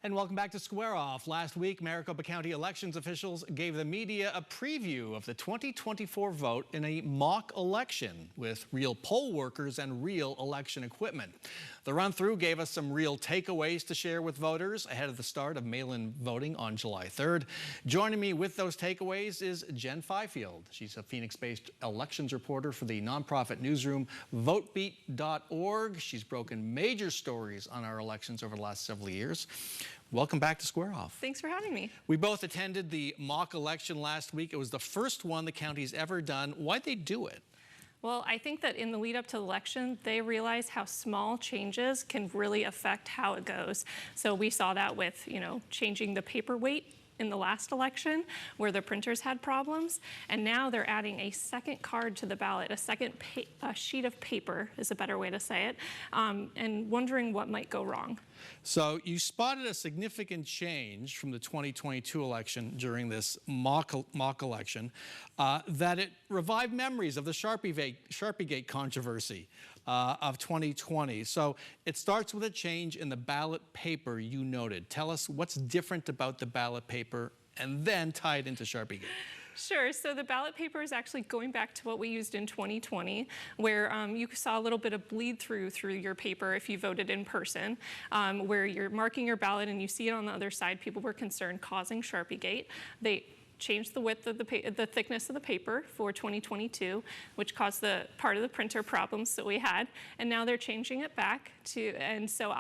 And welcome back to Square Off. Last week, Maricopa County elections officials gave the media a preview of the 2024 vote in a mock election with real poll workers and real election equipment. The run-through gave us some real takeaways to share with voters ahead of the start of mail-in voting on July 3rd. Joining me with those takeaways is Jen Fifield. She's a Phoenix-based elections reporter for the nonprofit newsroom votebeat.org. She's broken major stories on our elections over the last several years. Welcome back to Square Off. Thanks for having me. We both attended the mock election last week. It was the first one the county's ever done. Why'd they do it? Well, I think that in the lead up to the election, they realized how small changes can really affect how it goes. So we saw that with, changing the paper weight in the last election where the printers had problems, and now they're adding a second card to the ballot, a second sheet of paper is a better way to say it, and wondering what might go wrong. So you spotted a significant change from the 2022 election during this mock election, that it revived memories of the SharpieGate controversy of 2020. So it starts with a change in the ballot paper you noted. Tell us what's different about the ballot paper and then tie it into SharpieGate. Sure. So the ballot paper is actually going back to what we used in 2020, where you saw a little bit of bleed through your paper if you voted in person, where you're marking your ballot and you see it on the other side. People were concerned causing SharpieGate. They changed the width of the thickness of the paper for 2022, which caused the part of the printer problems that we had, and now they're changing it back to. And so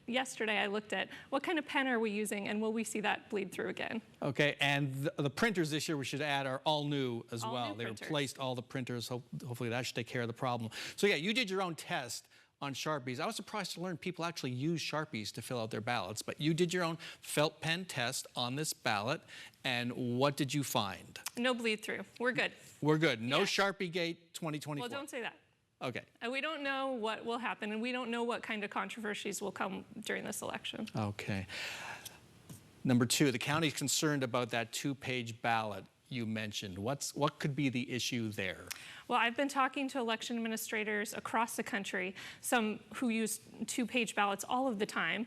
yesterday I looked at what kind of pen are we using and will we see that bleed through again? Okay, and the printers this year, we should add, are all new as well. They replaced all the printers. Hopefully that should take care of the problem. So yeah, you did your own test on Sharpies. I was surprised to learn people actually use Sharpies to fill out their ballots, but you did your own felt pen test on this ballot, and what did you find? No bleed through. We're good. We're good. No SharpieGate 2024. Well, don't say that. Okay. And we don't know what will happen, and we don't know what kind of controversies will come during this election. Okay. Number two, the county is concerned about that two-page ballot you mentioned. What could be the issue there? Well, I've been talking to election administrators across the country, some who use two-page ballots all of the time.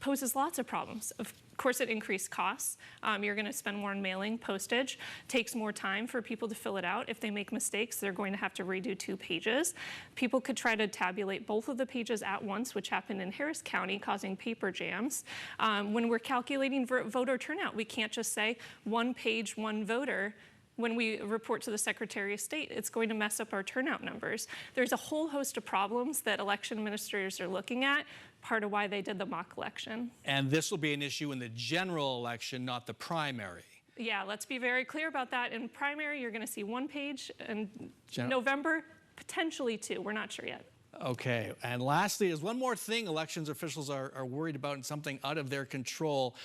Poses lots of problems. Of course, it increased costs. You're going to spend more on mailing, postage. Takes more time for people to fill it out. If they make mistakes, they're going to have to redo 2 pages. People could try to tabulate both of the pages at once, which happened in Harris County, causing paper jams. When we're calculating voter turnout, we can't just say 1 page, 1 voter. When we report to the Secretary of State, it's going to mess up our turnout numbers. There's a whole host of problems that election administrators are looking at, part of why they did the mock election. And this will be an issue in the general election, not the primary. Yeah, let's be very clear about that. In primary, you're going to see 1 page, and November, potentially 2. We're not sure yet. Okay, and lastly, there's one more thing elections officials are worried about, and something out of their control.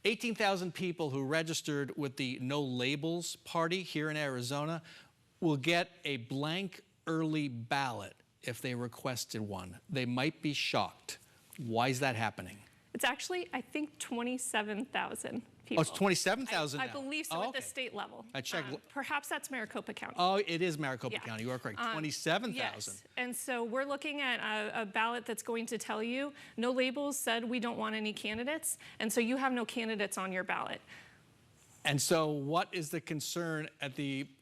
18,000 people who registered with the No Labels Party here in Arizona will get a blank early ballot if they requested one. They might be shocked. Why is that happening? It's actually, I think, 27,000 people. Oh, it's 27,000 now? I believe so, at the state level. I checked. Perhaps that's Maricopa County. Oh, it is Maricopa County. You are correct. 27,000. Yes. And so we're looking at a ballot that's going to tell you, No Labels said we don't want any candidates, and so you have no candidates on your ballot. And so what is the concern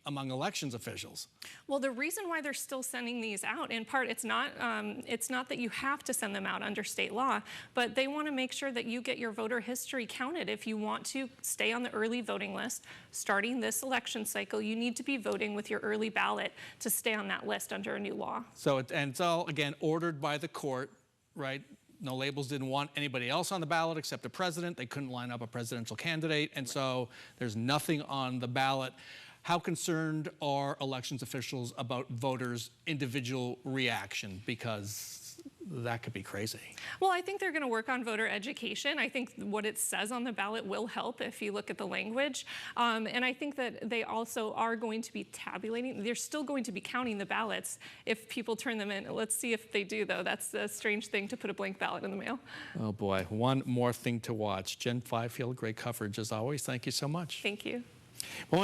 among elections officials? Well, the reason why they're still sending these out, in part, it's not that you have to send them out under state law, but they want to make sure that you get your voter history counted. If you want to stay on the early voting list, starting this election cycle, you need to be voting with your early ballot to stay on that list under a new law. So it's all, again, ordered by the court, right? No Labels didn't want anybody else on the ballot except the president. They couldn't line up a presidential candidate, and so there's nothing on the ballot. How concerned are elections officials about voters' individual reaction? Because that could be crazy. Well, I think they're going to work on voter education. I think what it says on the ballot will help if you look at the language. And I think that they also are going to be tabulating. They're still going to be counting the ballots if people turn them in. Let's see if they do, though. That's a strange thing to put a blank ballot in the mail. Oh, boy. One more thing to watch. Jen Fifield, great coverage as always. Thank you so much. Thank you. Well,